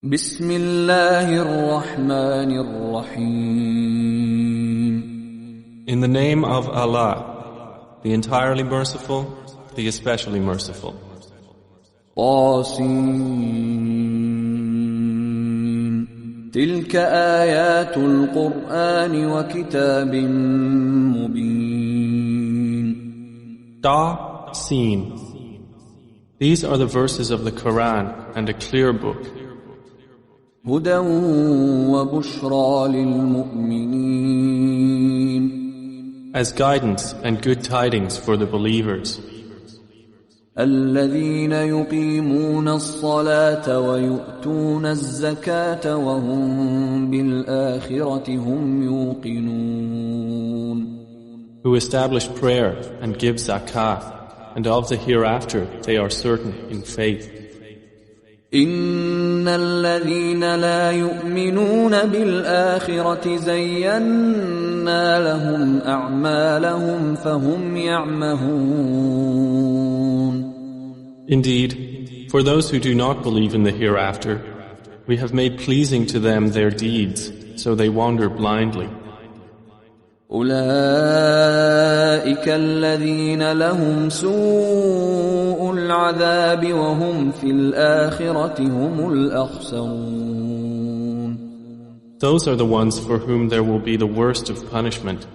بسم الله الرحمن الرحيم. In the name of Allah, the entirely merciful, the especially merciful. طاسين تلك آيات القرآن وكتاب مبين. Ta, Sin. These are the verses of the Quran and a clear book. هدى وبشرى للمؤمنين. As guidance and good tidings for the believers. الذين يقيمون الصلاة ويؤتون الزكاة وهم بالآخرة هم يوقنون. Who establish prayer and give zakah, and of the hereafter they are certain in faith. إن الذين لا يؤمنون بالآخرة زينا لهم أعمالهم فهم يعمهون. Indeed, for those who do not believe in the hereafter, we have made pleasing to them their deeds, so they wander blindly. أولئك الذين لهم سوء العذاب وهم في الآخرة هم الأخسرون. Those are the ones for whom there will be the worst of punishment,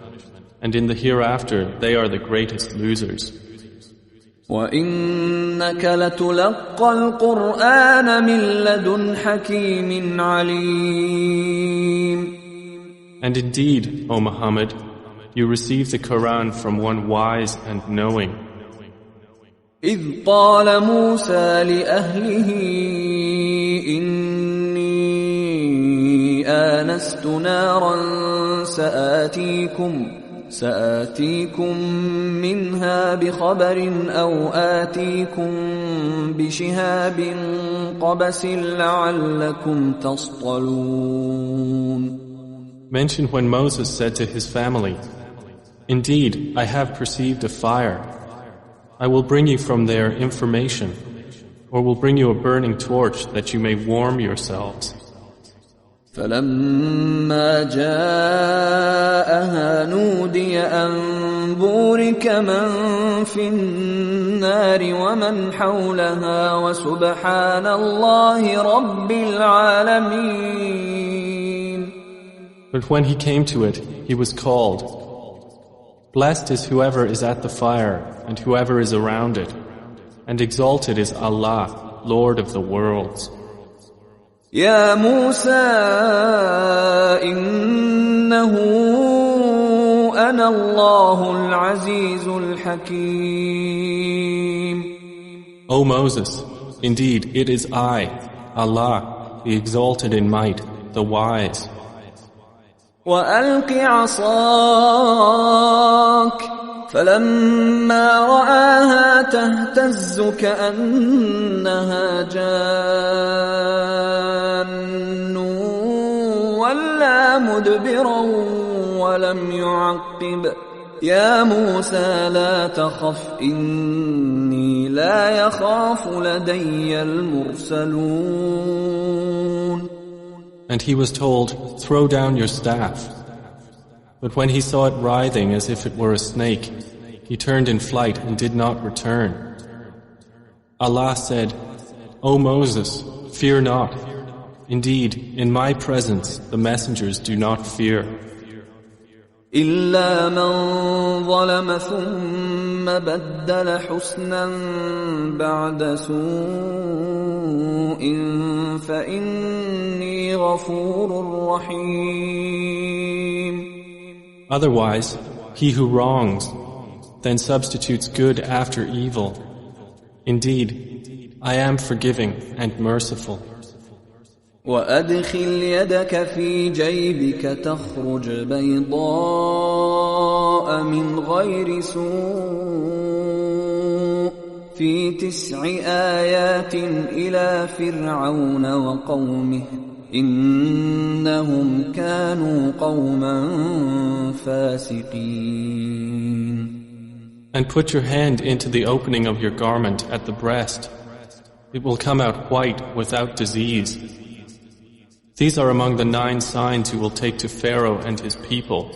and in the hereafter they are the greatest losers. وَإِنَّكَ لَتُلَقَّى الْقُرْآنَ مِنْ لَدُنْ حَكِيمٍ عَلِيمٍ. And indeed, O Muhammad, you receive the Quran from one wise and knowing. إِذْ قَالَ مُوسَى لِأَهْلِهِ إِنِّي آنَسْتُ نَارًا سآتيكم منها بخبر أو آتيكم بشهاب قبس لعلكم تصطلون. Mention when Moses said to his family, "Indeed, I have perceived a fire. I will bring you from there information, or will bring you a burning torch that you may warm yourselves." فلما جاءها نودي أن بورك من في النار ومن حولها وسبحان الله رب العالمين. But when he came to it, he was called. Blessed is whoever is at the fire and whoever is around it, and exalted is Allah, Lord of the worlds. يا موسى إنه أنا الله العزيز الحكيم. O Moses, indeed it is I, Allah, the exalted in might, the wise. وألق عصاك فلما رآها تهتز كأنها جان ولا مدبرا ولم يعقب يا موسى لا تخف إني لا يخاف لدي المرسلون. And he was told, "Throw down your staff." But when he saw it writhing as if it were a snake, he turned in flight and did not return. Allah said, "O Moses, fear not. Indeed, in my presence the messengers do not fear. إلا من ظلم ثم بدل حسنا بعد سوء فإني غفور رحيم. Otherwise, he who wrongs, then substitutes good after evil. Indeed, I am forgiving and merciful. وأدخل يدك في جيبك تخرج بيضاء من غير سوء في 9 آيات إلى فرعون وقومه إنهم كانوا قوما فاسقين. And put your hand into the opening of your garment at the breast. It will come out white without disease. These are among the 9 signs you will take to Pharaoh and his people.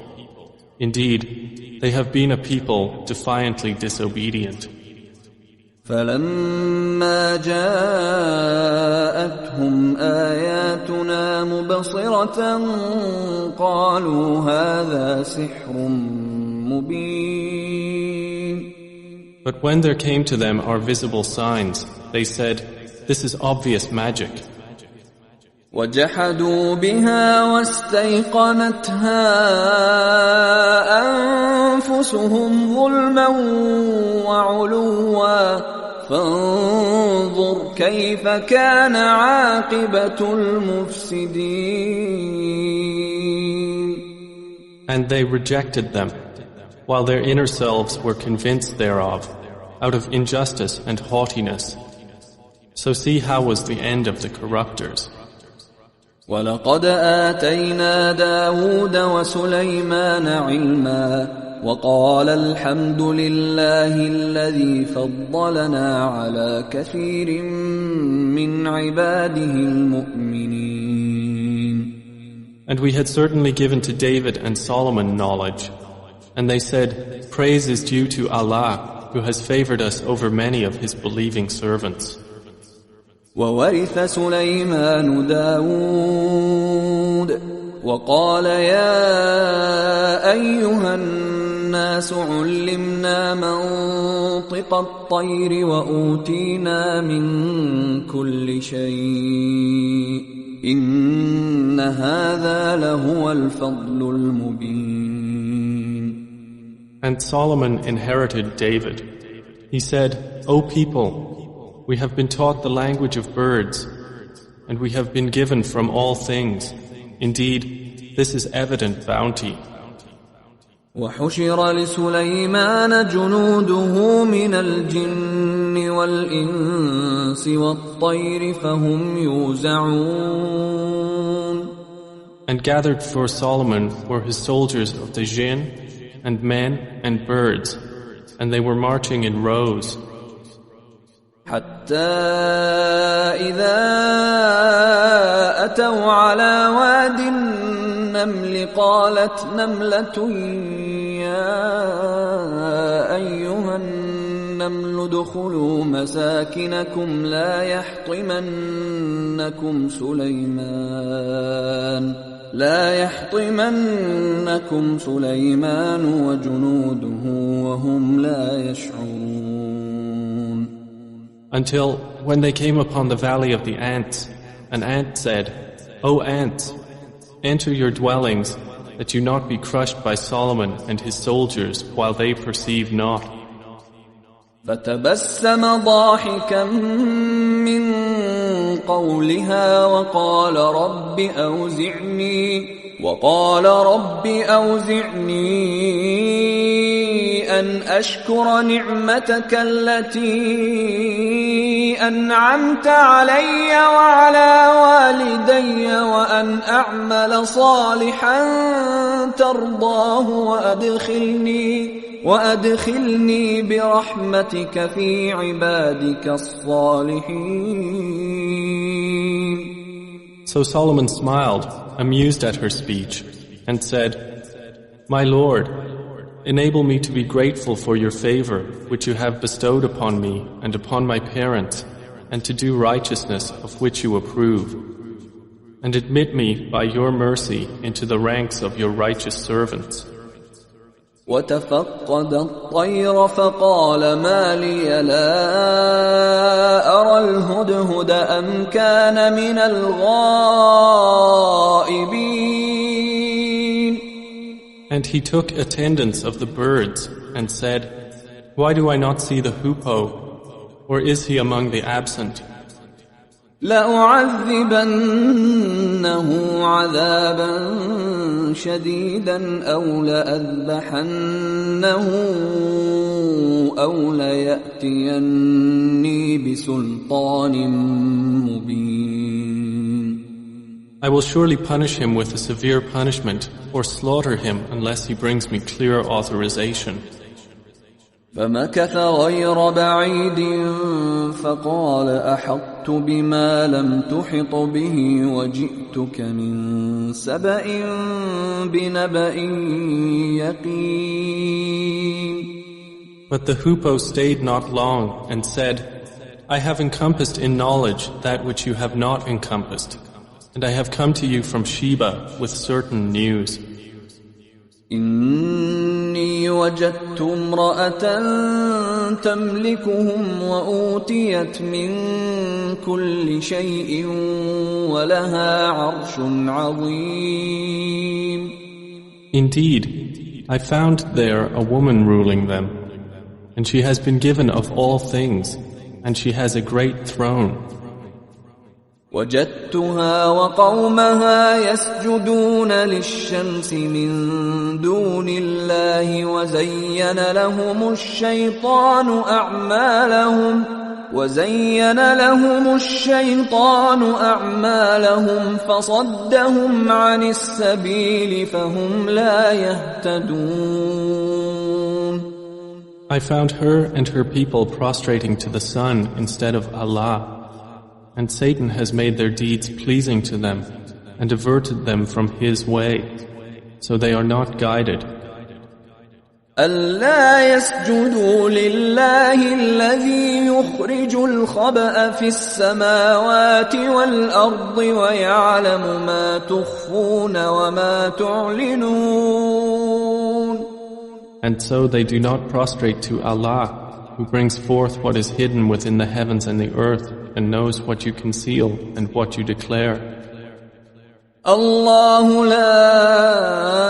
Indeed, they have been a people defiantly disobedient. فَلَمَّا جَاءَتْهُمْ آيَاتُنَا مُبْصِرَةً قَالُوا هَذَا سِحْرٌ مُبِينٌ. But when there came to them our visible signs, they said, "This is obvious magic." وَجَحَدُوا بِهَا وَاسْتَيْقَنَتْهَا أَنفُسُهُمْ ظُلْمًا وَعُلُوًّا فَانظُرْ كَيْفَ كَانَ عَاقِبَةُ الْمُفْسِدِينَ. And they rejected them, while their inner selves were convinced thereof, out of injustice and haughtiness. So see how was the end of the corruptors. وَلَقَدْ آتَيْنَا دَاوُودَ وَسُلَيْمَانَ عِلْمًا وَقَالَ الْحَمْدُ لِلَّهِ الَّذِي فَضَّلَنَا عَلَى كَثِيرٍ مِّنْ عِبَادِهِ الْمُؤْمِنِينَ. And we had certainly given to David and Solomon knowledge. And they said, "Praise is due to Allah, who has favored us over many of His believing servants." وَوَرِثَ سُلَيْمَانُ دَاوُودَ وَقَالَ يَا أَيُّهَا النَّاسُ عُلِّمْنَا مَنطِقَ الطَّيْرِ وَأُوتِينَا مِنْ كُلِّ شَيْءٍ إِنَّ هَذَا لَهُوَ الْفَضْلُ الْمُبِينُ. And Solomon inherited David. He said, "O people, we have been taught the language of birds, and we have been given from all things. Indeed, this is evident bounty." وَحُشِرَ لِسُلَيْمَانَ جُنُودُهُ مِنَ الْجِنِّ وَالْإِنسِ وَالطَّيْرِ فَهُمْ يُوزَعُونَ. And gathered for Solomon were his soldiers of the jinn, and men and birds, and they were marching in rows. حتى إذا أتوا على واد النمل قالت نملة يا أيها النمل ادخلوا مساكنكم لا يحطمنكم سليمان وجنوده وهم لا يشعرون. Until when they came upon the valley of the ants, an ant said, "O ants, enter your dwellings, that you not be crushed by Solomon and his soldiers while they perceive not." فتبسم ضاحكا من قولها وقال رب أوزعني أن أشكر نعمتك التي أنعمت علي وعلى والدي وأن أعمل صالحا ترضاه وأدخلني برحمتك في عبادك الصالحين. So Solomon smiled, amused at her speech, and said, "My Lord, enable me to be grateful for your favor which you have bestowed upon me and upon my parents, and to do righteousness of which you approve. And admit me by your mercy into the ranks of your righteous servants." وتفقد الطير فقال ما لي لا أرى الهدهد أم كان من الغائبين. And he took attendance of the birds and said, "Why do I not see the hoopoe? Or is he among the absent?" لأعذبنه عذابا شديدا أو لأذبحنه أو ليأتيني بسلطان مبين. I will surely punish him with a severe punishment or slaughter him unless he brings me clear authorization. فمكث غير بعيد فقال أحطت بما لم تحط به وجئتك من سبأ بنبأ يقين. But the hoopoe stayed not long and said, I have encompassed in knowledge that which you have not encompassed, and I have come to you from Sheba with certain news. إني وجدت امرأة تملكهم وأوتيت من كل شيء ولها عرش عظيم. Indeed, I found there a woman ruling them, and she has been given of all things, and she has a great throne. وجدتها وقومها يسجدون للشمس من دون الله وزين لهم الشيطان أعمالهم فصدهم عن السبيل فهم لا يهتدون. I found her and her people prostrating to the sun instead of Allah, and Satan has made their deeds pleasing to them and averted them from his way, so they are not guided. ألا يسجدوا لله الذي يخرج الخبأ في السماوات والأرض ويعلم ما تخفون وما تعلنون. And so they do not prostrate to Allah, who brings forth what is hidden within the heavens and the earth, and knows what you conceal and what you declare. الله لا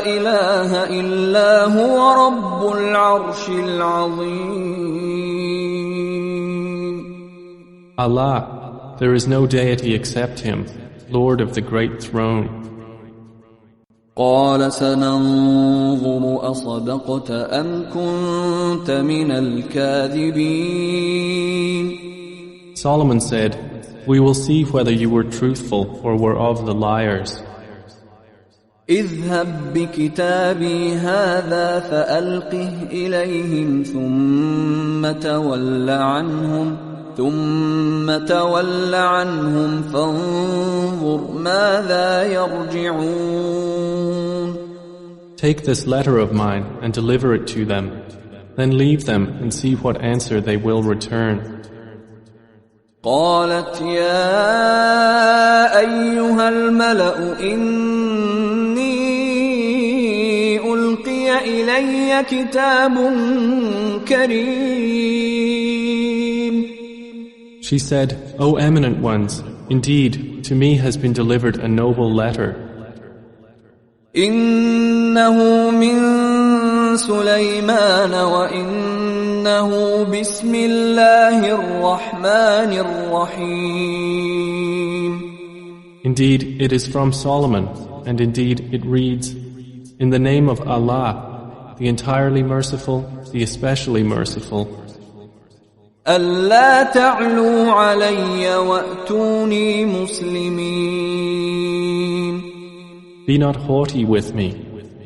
إله إلا هو رب العرش العظيم. Allah, there is no deity except Him, Lord of the great throne. قال سننظر أصدقت أم كنت من الكاذبين. Solomon said, we will see whether you were truthful or were of the liars. اذهب بكتابي هذا فألقه إليهم ثم تول عنهم فانظر ماذا يرجعون. Take this letter of mine and deliver it to them, then leave them and see what answer they will return. قالت يا أيها الملأ إني ألقي إلي كتاب كريم. She said, O eminent ones, indeed, to me has been delivered a noble letter. إنه من سليمان وإنه بسم الله الرحمن الرحيم. Indeed, it is from Solomon, and indeed it reads, In the name of Allah, the entirely merciful, the especially merciful. ألا تعلوا علي وأتوني مسلمين. Be not haughty with me,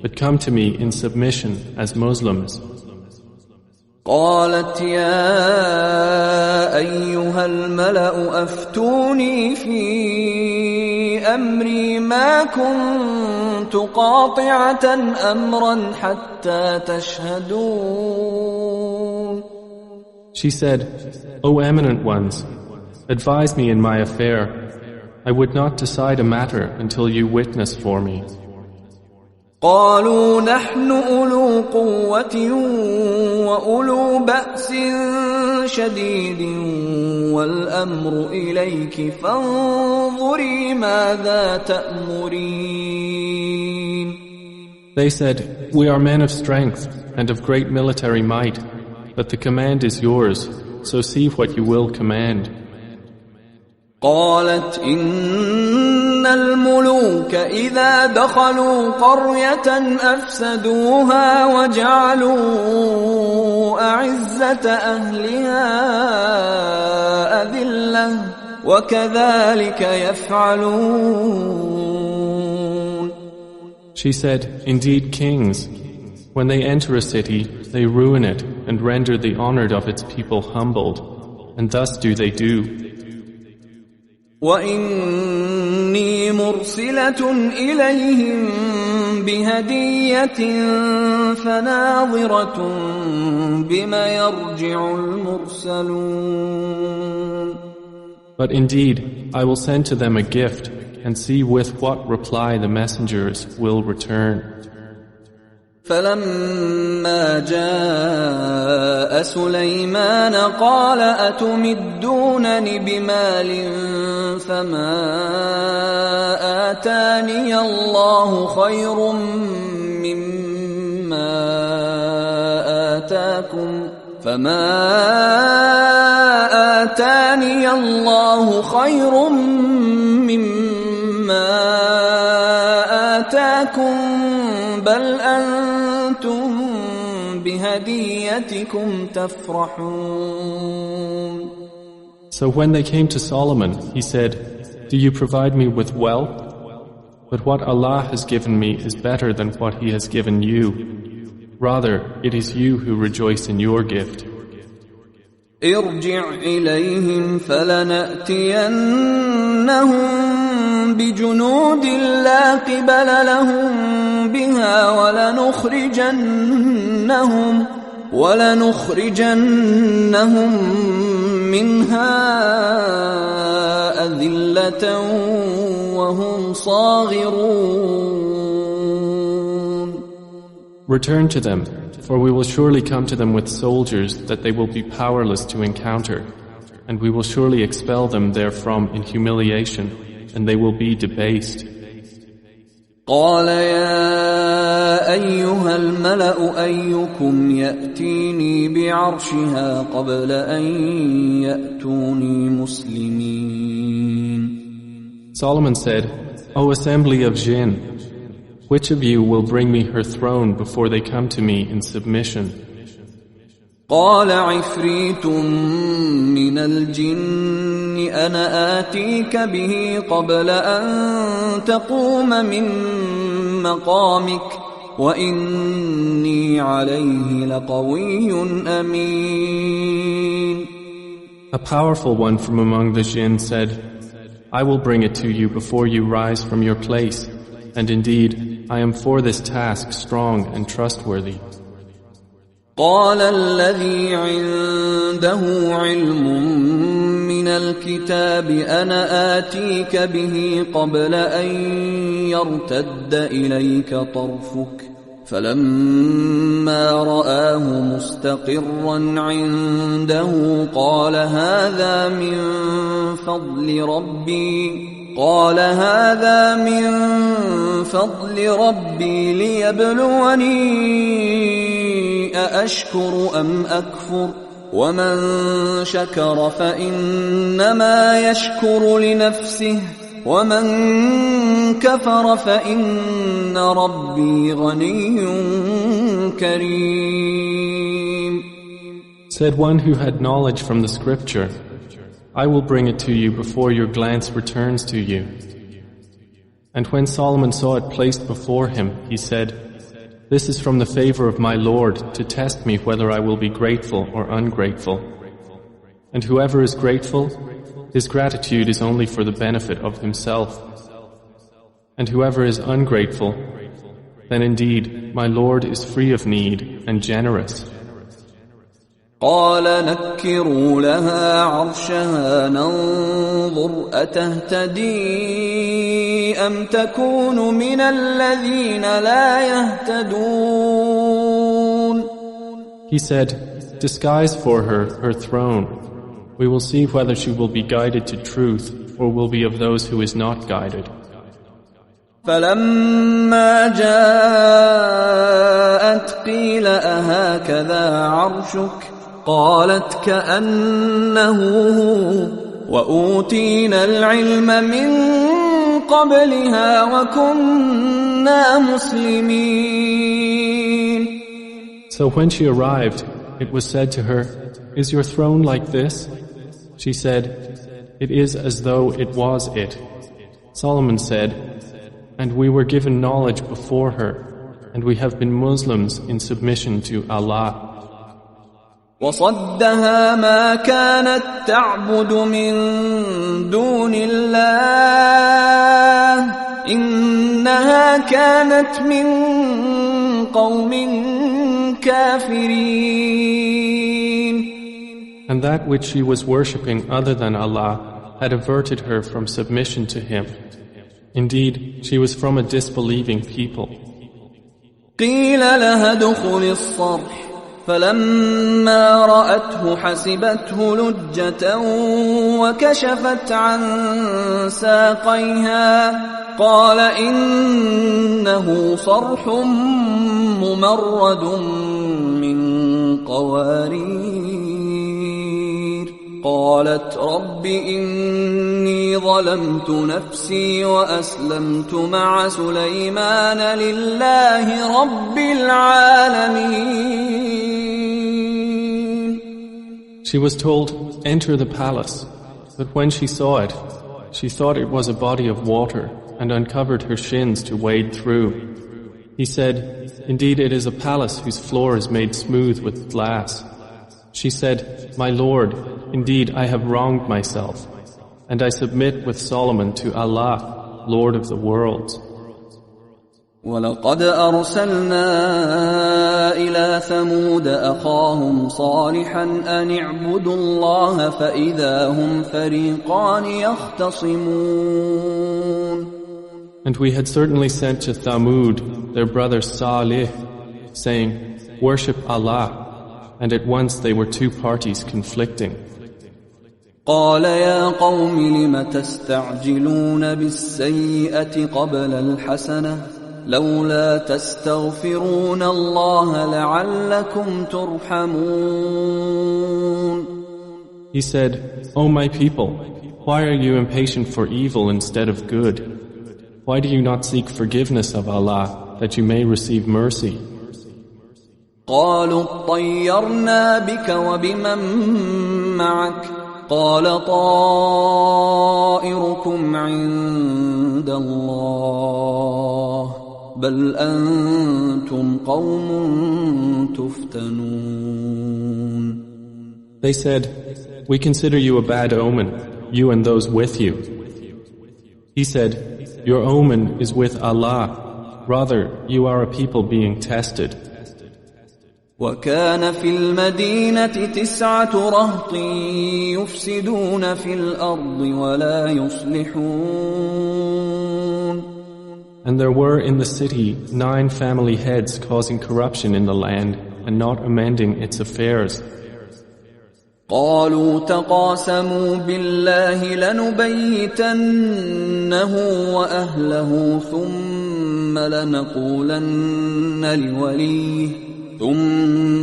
but come to me in submission as Muslims. قالت يا أيها الملأ أفتوني في أمري ما كنت قاطعة أمرا حتى تشهدون. She said, O eminent ones, advise me in my affair. I would not decide a matter until you witness for me. قالوا نحن أولو قوة وأولو بأس شديد والأمر إليك فانظري ماذا تأمرين. They said, We are men of strength and of great military might, but the command is yours, so see what you will command. قالت إن الملوك إذا دخلوا قرية أفسدوها وجعلوا أعزة أهلها أذلة وكذلك يفعلون. She said, Indeed, kings, when they enter a city, they ruin it and render the honored of its people humbled, and thus do they do. وَإِنِّي مُرْسِلَةٌ إِلَيْهِمْ بِهَدِيَّةٍ فَنَاظِرَةٌ بِمَ يَرْجِعُ الْمُرْسَلُونَ. But indeed, I will send to them a gift, and see with what reply the messengers will return. فَلَمَّا جَاءَ سُلَيْمَانَ قَالَ أَتُمِدُّونَنِ بِمَالٍ فَمَا آتَانِيَ اللَّهُ خَيْرٌ مِّمَّا آتَاكُم بَلْ أَنتُم بِهَدِيَّتِكُمْ تَفْرَحُونَ. So when they came to Solomon, he said, "Do you provide me with wealth? But what Allah has given me is better than what He has given you. Rather, it is you who rejoice in your gift." ارجع إليهم فلنأتينهم بجنود لا قبل لهم بها ولنخرجنهم منها أذلة وهم صاغرون. Return to them, for we will surely come to them with soldiers that they will be powerless to encounter, and we will surely expel them therefrom in humiliation, and they will be debased. قال يا أيها الملأ أيكم يأتيني بعرشها قبل أن يأتوني مسلمين. Solomon said, O assembly of jinn, which of you will bring me her throne before they come to me in submission? قال عفريت من الجن أنا آتيك به قبل أن تقوم من مقامك وإني عليه لقوي أمين. A powerful one from among the jinn said, I will bring it to you before you rise from your place, and indeed, I am for this task strong and trustworthy. قال الذي عنده علم من الكتاب أنا آتيك به قبل أن يرتد إليك طرفك فلما رآه مستقرا عنده قال هذا من فضل ربي ليبلوني أأشكر أم أكفر ومن شكر فإنما يشكر لنفسه ومن كفر فإن ربي غني كريم. Said one who had knowledge from the scripture, I will bring it to you before your glance returns to you. And when Solomon saw it placed before him, he said, This is from the favor of my Lord to test me whether I will be grateful or ungrateful. And whoever is grateful, his gratitude is only for the benefit of himself. And whoever is ungrateful, then indeed my Lord is free of need and generous. قال نكروا لها عرشها ننظر أتهتدي أم تكون من الذين لا يهتدون. He said, Disguise for her throne. We will see whether she will be guided to truth or will be of those who is not guided. فلما جاءت قيل أهكذا عرشك قالت كأنه هو وأوتينا العلم من قبلها وكنا مسلمين. So when she arrived, it was said to her, Is your throne like this? She said, It is as though it was it. Solomon said, And we were given knowledge before her, and we have been Muslims in submission to Allah. وصدها ما كانت تعبد من دون الله إنها كانت من قوم كافرين. And that which she was worshipping other than Allah had averted her from submission to Him. Indeed, she was from a disbelieving people. قيل لها ادخل الصرح فلما رأته حسبته لجة وكشفت عن ساقيها قال إنه صرح ممرد من قوارير قالت رب إني ظلمت نفسي وأسلمت مع سليمان لله رب العالمين. She was told, enter the palace, but when she saw it, she thought it was a body of water and uncovered her shins to wade through. He said, indeed it is a palace whose floor is made smooth with glass. She said, my Lord, indeed I have wronged myself, and I submit with Solomon to Allah, Lord of the worlds. وَلَقَدْ أَرْسَلْنَا إِلَى ثَمُودَ أَخَاهُمْ صَالِحًا أَنِ اعْبُدُوا اللَّهَ فَإِذَا هُمْ فَرِيقَانِ يَخْتَصِمُونَ. And we had certainly sent to Thamud their brother Salih, saying, worship Allah. And at once they were two parties conflicting. قال يا قوم لم تستعجلون بالسيئة قبل الحسنة لولا تستغفرون الله لعلكم ترحمون. He said, O my people, why are you impatient for evil instead of good? Why do you not seek forgiveness of Allah that you may receive mercy? قالوا اطيرنا بك وبمن معك قال طائركم عند الله بل أنتم قوم تفتنون. They said, we consider you a bad omen, you and those with you. He said, your omen is with Allah, rather you are a people being tested. وكان في المدينة 9 رهط يفسدون في الأرض ولا يصلحون. And there were in the city 9 family heads causing corruption in the land and not amending its affairs. قالوا تقاسموا بالله لنبيتنه وأهله ثم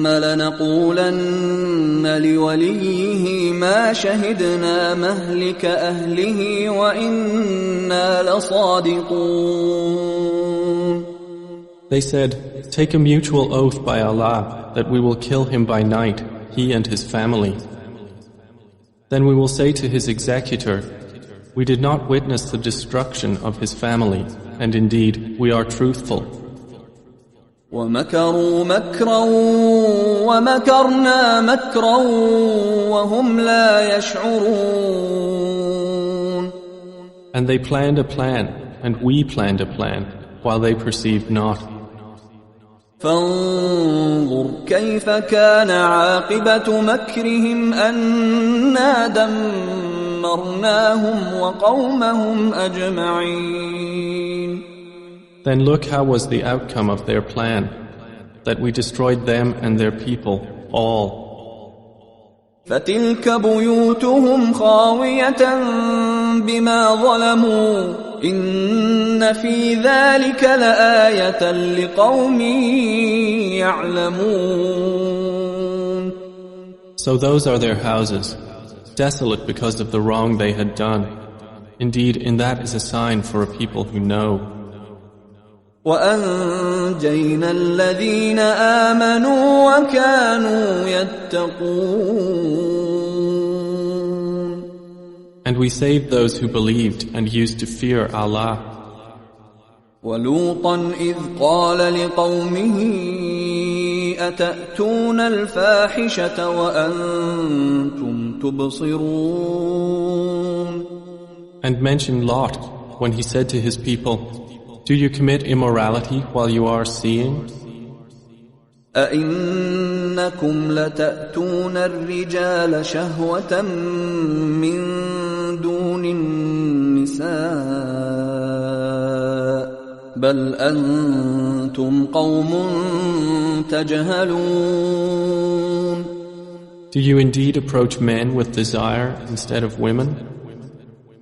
لنقولن لوليه ما شهدنا مهلك أهله وإنا لصادقون. They said, take a mutual oath by Allah that we will kill him by night, he and his family. Then we will say to his executor, we did not witness the destruction of his family, and indeed we are truthful. وَمَكَرُوا مَكْرًا وَمَكَرْنَا مَكْرًا وَهُمْ لَا يَشْعُرُونَ. And they planned a plan, and we planned a plan, while they perceived not. فانظر كيف كان عاقبة مكرهم أنا دمرناهم وقومهم أجمعين. Then look how was the outcome of their plan, that we destroyed them and their people, all. فتلك بيوتهم خاوية بما ظلموا إن في ذلك لآية لقوم يعلمون. So those are their houses, desolate because of the wrong they had done. Indeed, in that is a sign for a people who know. وأنجينا الذين آمنوا وكانوا يتقون. And we saved those who believed and used to fear Allah. وَلُوطًا إِذْ قَالَ لِقَوْمِهِ أتأتون الفاحشة وأنتم تبصرون. And mention Lot when he said to his people, "Do you commit immorality while you are seeing? أئنكم لتأتون الرجال شهوة من دون النساء بل أنتم قوم تجهلون." Do you indeed approach men with desire instead of women?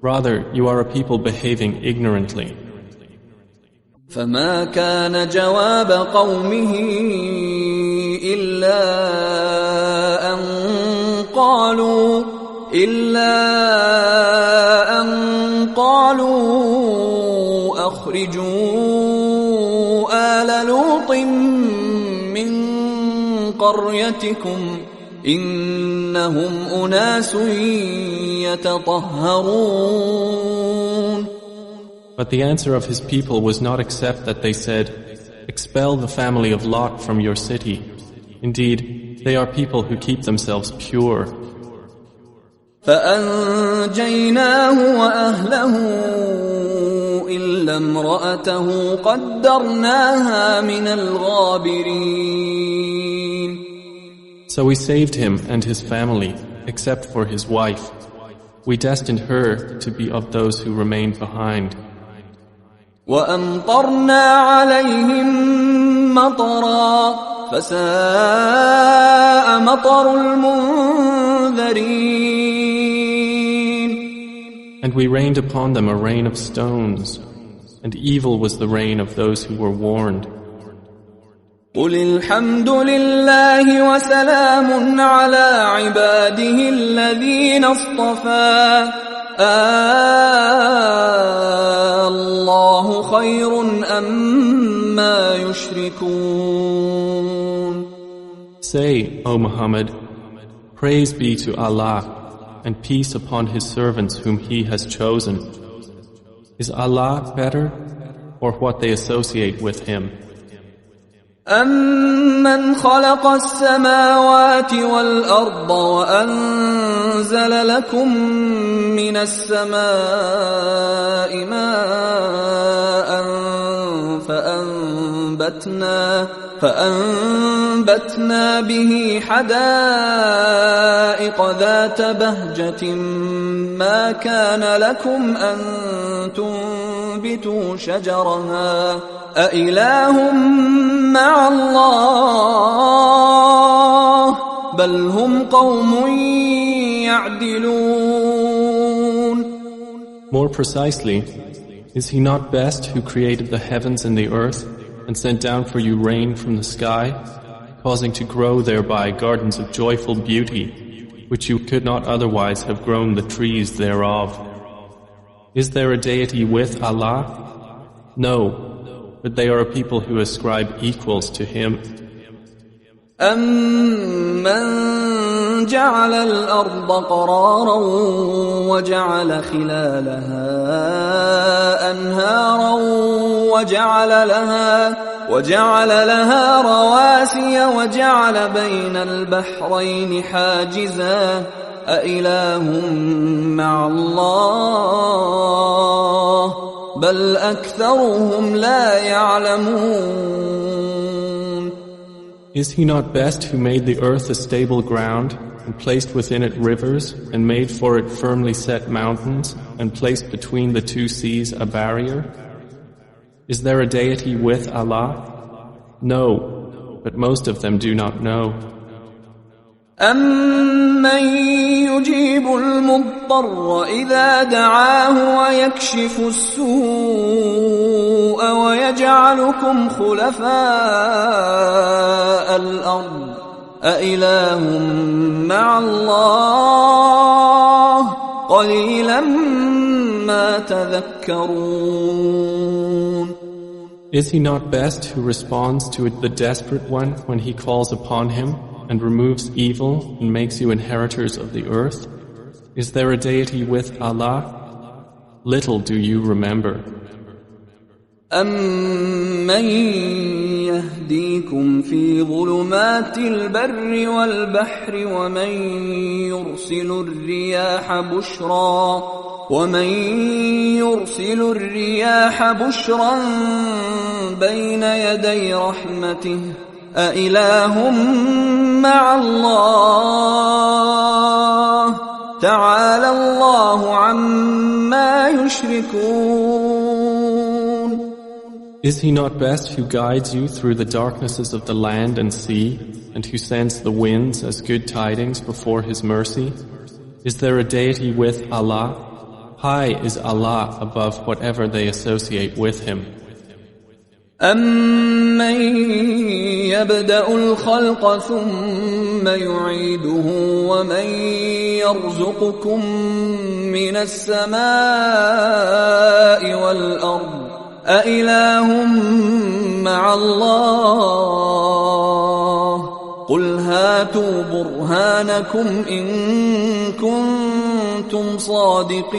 Rather, you are a people behaving ignorantly. فما كان جواب قومه إلا أن قالوا أخرجوا آل لوط من قريتكم إنهم أناس يتطهرون. But the answer of his people was not except that they said, "Expel the family of Lot from your city. Indeed, they are people who keep themselves pure." فأنجيناه وأهله إلا امرأته قدرناها من الغابرين. So we saved him and his family, except for his wife. We destined her to be of those who remained behind. وأمطرنا عليهم مطرا فساء مطر المنذرين. And we rained upon them a rain of stones, and evil was the rain of those who were warned. قل الحمد لله وسلام على عباده الذين اصطفى الله خير أما يشركون. Say, O Muhammad, praise be to Allah and peace upon His servants whom He has chosen. Is Allah better or what they associate with Him? أَمَّنْ خَلَقَ السَّمَاوَاتِ وَالْأَرْضَ وَأَنزَلَ لَكُم مِّنَ السَّمَاءِ مَاءً فَأَنبَتْنَا بِهِ حَدَائِقَ ذَاتَ بَهْجَةٍ مَا كَانَ لَكُمْ أَن تُنبِتُوا شَجَرَهَا أَإِلَٰهٌ مَّعَ اللَّهِ بَلْ هُمْ قَوْمٌ يَعْدِلُونَ. More precisely, is He not best who created the heavens and the earth and sent down for you rain from the sky, causing to grow thereby gardens of joyful beauty, which you could not otherwise have grown the trees thereof? Is there a deity with Allah? No, but they are a people who ascribe equals to Him. أَمَّنْ جَعَلَ الْأَرْضَ قَرَارًا وَجَعَلَ خِلَالَهَا أَنْهَارًا وَجَعَلَ لَهَا رَوَاسِيَ وَجَعَلَ بَيْنَ الْبَحْرَيْنِ حَاجِزًا أَإِلَٰهٌ مَّعَ اللَّهِ بَلْ أَكْثَرُهُمْ لَا يَعْلَمُونَ. Is He not best who made the earth a stable ground and placed within it rivers and made for it firmly set mountains and placed between the two seas a barrier? Is there a deity with Allah? No, but most of them do not know. أَمَّن يُجِيبُ الْمُضْطَرَّ إِذَا دَعَاهُ وَيَكْشِفُ السُّوءَ وَيَجْعَلُكُمْ خُلَفَاءَ الْأَرْضِ أَإِلَٰهٌ مَّعَ اللَّهِ قَلِيلًا مَّا تَذَكَّرُونَ. Is He not best who responds to the desperate one when he calls upon Him, and removes evil and makes you inheritors of the earth? Is there a deity with Allah? Little do you remember. أَمَّن يَهْدِيكُمْ فِي ظُلُمَاتِ الْبَرِّ وَالْبَحْرِ وَمَن يُرْسِلُ الرِّيَاحَ بُشْرًا بَيْنَ يَدَيْ رَحْمَتِهِ أَإِلَٰهٌ مَّعَ اللَّهِ تَعَالَى اللَّهُ عَمَّا يُشْرِكُونَ. Is he not best who guides you through the darknesses of the land and sea, and who sends the winds as good tidings before his mercy? Is there a deity with Allah? High is Allah above whatever they associate with him. أَمَّن يَبْدَأُ الْخَلْقَ ثُمَّ يُعِيدُهُ وَمَن يَرْزُقُكُم مِّنَ السَّمَاءِ وَالْأَرْضِ أَإِلَٰهٌ مَّعَ اللَّهِ قُلْ هَاتُوا بُرْهَانَكُمْ إِن كُنتُمْ صَادِقِينَ.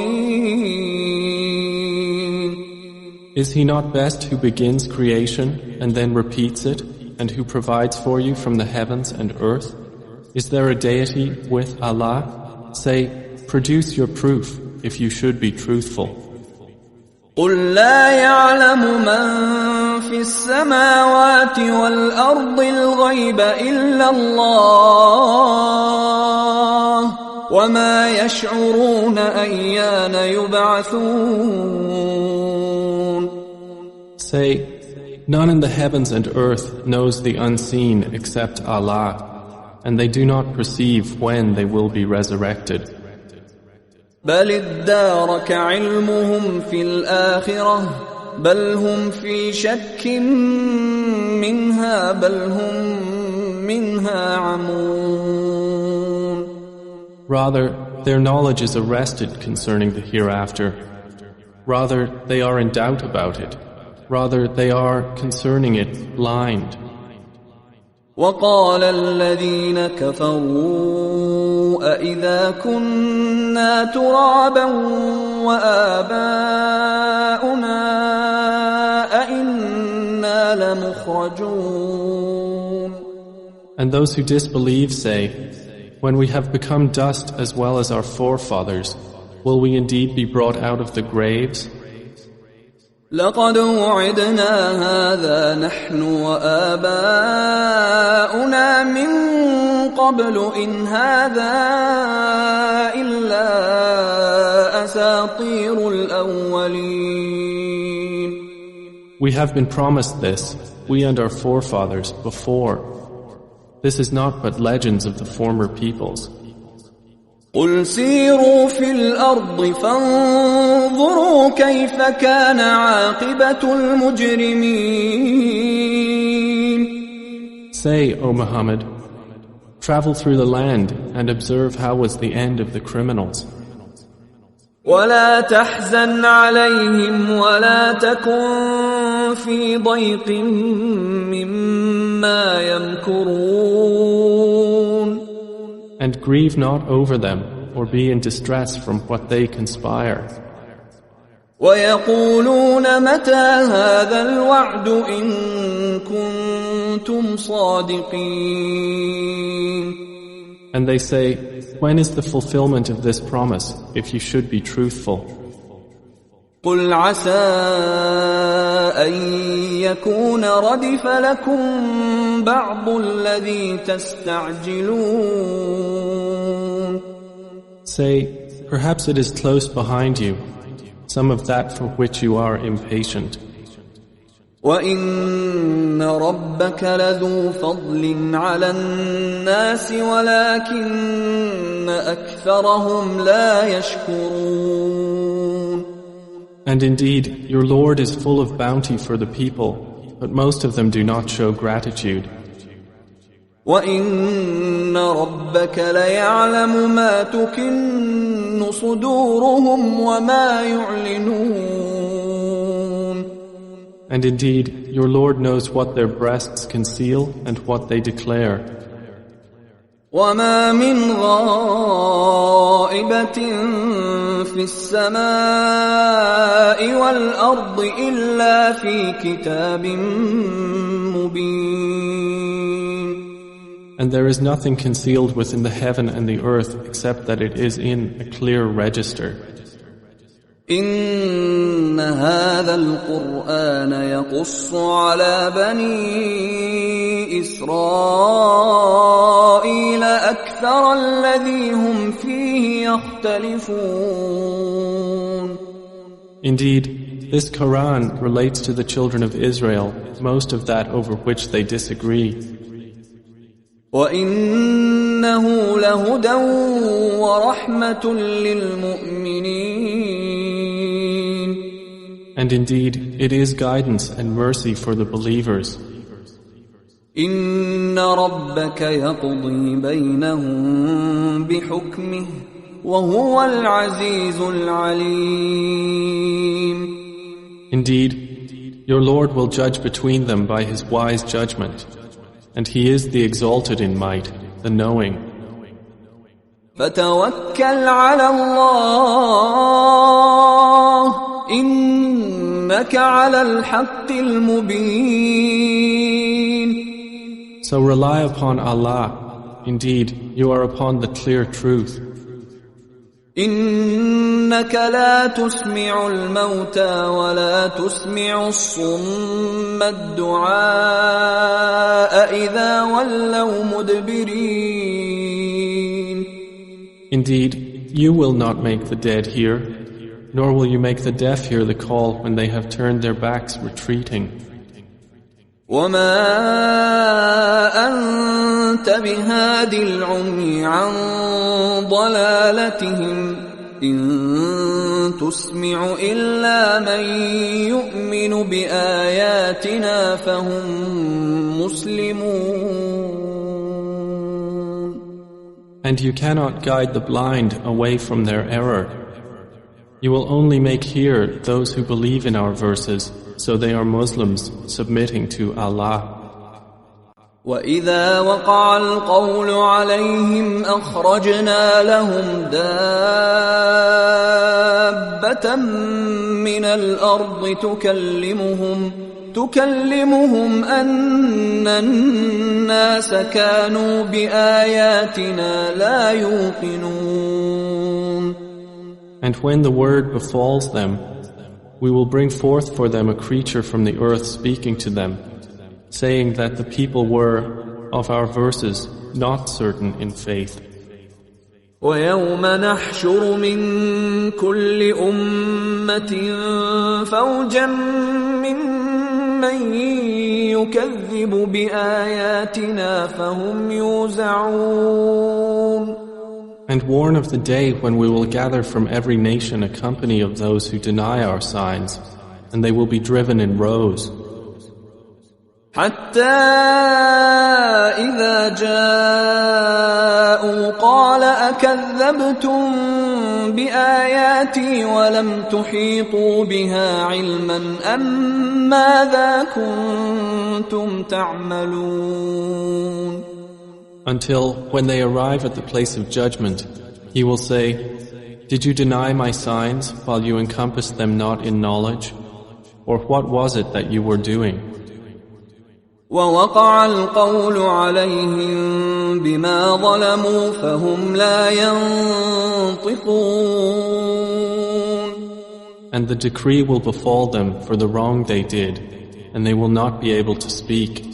Is he not best who begins creation and then repeats it, and who provides for you from the heavens and earth? Is there a deity with Allah? Say, produce your proof if you should be truthful. قُل لَّا يَعْلَمُ مَن فِي السَّمَاوَاتِ وَالْأَرْضِ الْغَيْبَ إِلَّا اللَّهُ وَمَا يَشْعُرُونَ أَيَّانَ يُبْعَثُونَ. Say, none in the heavens and earth knows the unseen except Allah, and they do not perceive when they will be resurrected. بَلِ ادَّارَكَ عِلْمُهُمْ فِي الْآخِرَةِ بَلْ هُمْ فِي شَكٍّ مِّنْهَا بَلْ هُمْ مِنْهَا عَمُونَ. Rather, their knowledge is arrested concerning the hereafter. Rather, they are in doubt about it. Rather, they are concerning it blind. وَقَالَ الَّذِينَ كَفَرُوا أَإِذَا كُنَّا تُرَابًا وَآبَاؤُنَا أَإِنَّا لَمُخْرَجُونَ. And those who disbelieve say, when we have become dust as well as our forefathers, will we indeed be brought out of the graves? لَقَدْ وُعِدْنَا هَذَا نَحْنُ وَآبَاؤُنَا مِن قَبْلُ إِنْ هَذَا إِلَّا أَسَاطِيرُ الْأَوَّلِينَ. We have been promised this, we and our forefathers, before. This is not but legends of the former peoples. قُلْ سِيرُوا فِي الْأَرْضِ فَانظُرُوا كَيْفَ كَانَ عَاقِبَةُ الْمُجْرِمِينَ. Say, O Muhammad, travel through the land and observe how was the end of the criminals. وَلَا تَحْزَنْ عَلَيْهِمْ وَلَا تَكُنْ فِي ضَيْقٍ مِّمَّا يَمْكُرُونَ. And grieve not over them, or be in distress from what they conspire. وَيَقُولُونَ مَتَى هَذَا الْوَعْدُ إِن كُنتُمْ صَادِقِينَ. And they say, when is the fulfillment of this promise, if you should be truthful? قُلْ عَسَىٰ أَن يَكُونَ رَدِفَ لَكُم بَعْضُ الَّذِي تَسْتَعْجِلُونَ. Say, perhaps it is close behind you, some of that for which you are impatient. وَإِنَّ رَبَّكَ لَذُو فَضْلٍ عَلَى النَّاسِ وَلَكِنَّ أَكْثَرَهُمْ لَا يَشْكُرُونَ. And indeed, your Lord is full of bounty for the people, but most of them do not show gratitude. وَإِنَّ رَبَّكَ لَيَعْلَمُ مَا تُكِنُّ صُدُورُهُمْ وَمَا يُعْلِنُونَ. And indeed, your Lord knows what their breasts conceal and what they declare. وَمَا مِنْ غَائِبَةٍ في السماء والأرض إلا في كتاب مبين. And there is nothing concealed within the heaven and the earth except that it is in a clear register. إن هذا القرآن يقص على بني إسرائيل أكثر الذي هم فيه يختلفون. Indeed, this Quran relates to the children of Israel most of that over which they disagree. وَإِنَّهُ لَهُدًى وَرَحْمَةٌ لِلْمُؤْمِنِينَ. And indeed, it is guidance and mercy for the believers. إِنَّ رَبَّكَ يَقْضِي بَيْنَهُم بِحُكْمِهِ وَهُوَ الْعَزِيزُ الْعَلِيمُ. Indeed, your Lord will judge between them by His wise judgment, and He is the exalted in might, the knowing. فَتَوَكَّلْ عَلَى اللَّهِ إِنَّكَ عَلَى الْحَقِّ الْمُبِينِ. So rely upon Allah. Indeed, you are upon the clear truth. إِنَّكَ لَا تُسْمِعُ الْمَوْتَى وَلَا تُسْمِعُ الصُّمَّ الدُّعَاءَ إِذَا وَلَّوْا مُدْبِرِينَ. Indeed, you will not make the dead hear, nor will you make the deaf hear the call when they have turned their backs retreating. وَمَا أَنْتَ بِهَادِ الْعُمْيِ عَنْ ضَلَالَتِهِمْ إِن تُسْمِعُ إِلَّا مَنْ يُؤْمِنُ بِآيَاتِنَا فَهُمْ مُسْلِمُونَ. And you cannot guide the blind away from their error. You will only make hear those who believe in our verses, so they are Muslims submitting to Allah. وَإِذَا وَقَعَ الْقَوْلُ عَلَيْهِمْ أَخْرَجْنَا لَهُمْ دَابَّةً مِّنَ الْأَرْضِ تُكَلِّمُهُمْ أَنَّ النَّاسَ كَانُوا بِآيَاتِنَا لَا يُوقِنُونَ. And when the word befalls them, we will bring forth for them a creature from the earth speaking to them, saying that the people were, of our verses, not certain in faith. وَيَوْمَ نَحْشُرُ مِنْ كُلِّ أُمَّةٍ فَوْجًا مِّمَّنْ يُكَذِّبُ بِآيَاتِنَا فَهُمْ يُوزَعُونَ. And warn of the day when we will gather from every nation a company of those who deny our signs, and they will be driven in rows. حتى إذا جاءوا قال أكذبتم بآياتي ولم تحيطوا بها علما أم ماذا كنتم تعملون. Until, when they arrive at the place of judgment, he will say, Did you deny my signs while you encompassed them not in knowledge? Or what was it that you were doing? وَوَقَعَ الْقَوْلُ عَلَيْهِمْ بِمَا ظَلَمُوا فَهُمْ لَا يَنطِقُونَ. And the decree will befall them for the wrong they did, and they will not be able to speak.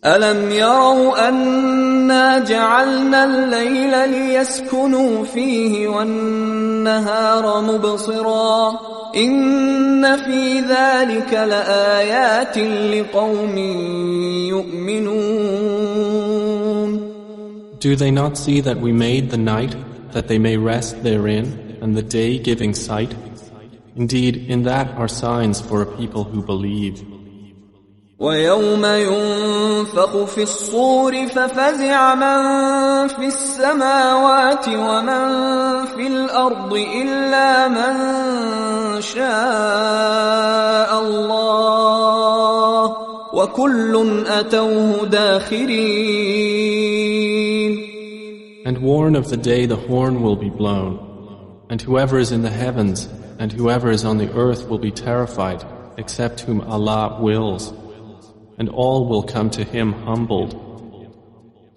أَلَمْ يَرَوْا أَنَّا جَعَلْنَا اللَّيْلَ لِيَسْكُنُوا فِيهِ وَالنَّهَارَ مُبْصِرًا إِنَّ فِي ذَلِكَ لَآيَاتٍ لِقَوْمٍ يُؤْمِنُونَ. Do they not see that we made the night that they may rest therein, and the day giving sight? Indeed, in that are signs for a people who believe. وَيَوْمَ يُنفَخُ فِي الصُّورِ فَفَزِعَ مَن فِي السَّمَاوَاتِ وَمَن فِي الْأَرْضِ إِلَّا مَن شَاءَ اللَّهُ وَكُلٌّ أَتَوْهُ دَاخِرِينَ. And warn of the day the horn will be blown. And whoever is in the heavens and whoever is on the earth will be terrified, except whom Allah wills, and all will come to Him humbled.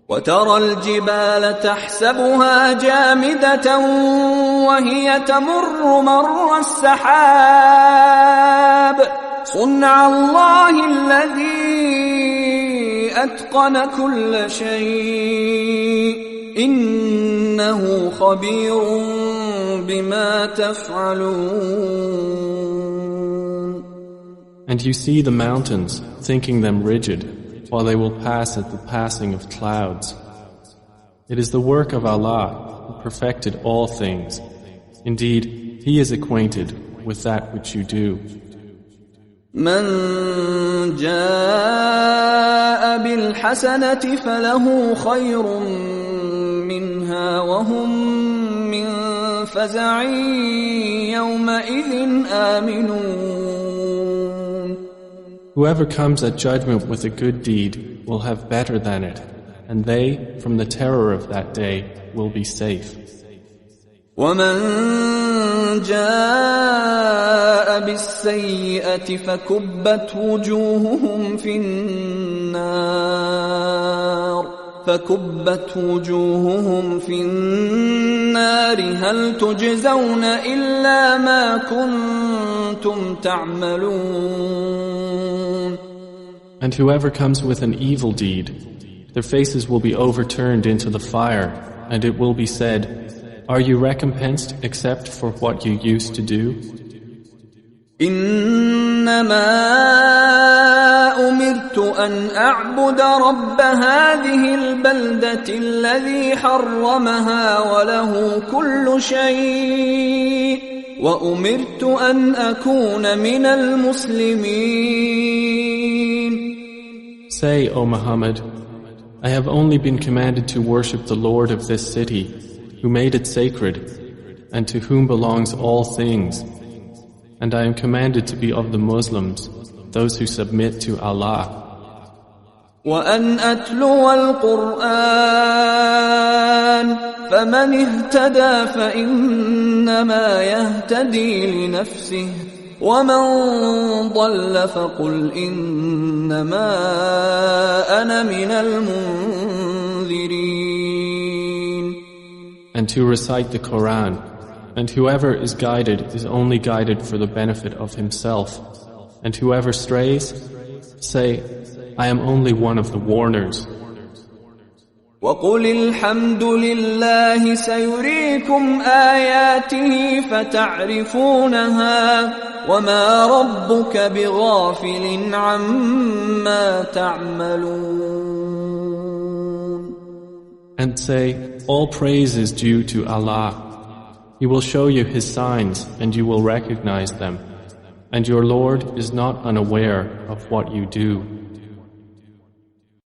وترى الجبال تحسبها جامدة وهي تمر مر السحاب صنع الله الذي أتقن كل شيء إنه خبير بما تفعلون. And you see the mountains, thinking them rigid, while they will pass at the passing of clouds. It is the work of Allah, who perfected all things. Indeed, He is acquainted with that which you do. من جاء بالحسنة فله خير منها وهم من فزع يومئذ آمنون. Whoever comes at judgment with a good deed will have better than it, and they, from the terror of that day, will be safe. ومن جاء بالسيئة فكبت وجوههم في النار هل تجزون إلا ما كنتم تعملون. And whoever comes with an evil deed, their faces will be overturned into the fire, and it will be said, are you recompensed except for what you used to do? إنما أمرت أن أعبد رب هذه البلدة الذي حرمها وله كل شيء وأمرت أن أكون من المسلمين. Say, O Muhammad, I have only been commanded to worship the Lord of this city, who made it sacred, and to whom belongs all things. And I am commanded to be of the Muslims, those who submit to Allah. وأن أتلو القرآن فمن اهتدى فإنما يهتدي لنفسه ومن ضل فقل إنما أنا من المنذرين. And to recite the Quran, and whoever is guided is only guided for the benefit of himself, and whoever strays, say, I am only one of the warners. وَقُلِ الْحَمْدُ لِلَّهِ سَيُرِيكُمْ آيَاتِهِ فَتَعْرِفُونَهَا وَمَا رَبُّكَ بِغَافِلٍ عَمَّا تَعْمَلُونَ. And say, all praise is due to Allah. He will show you His signs and you will recognize them. And your Lord is not unaware of what you do.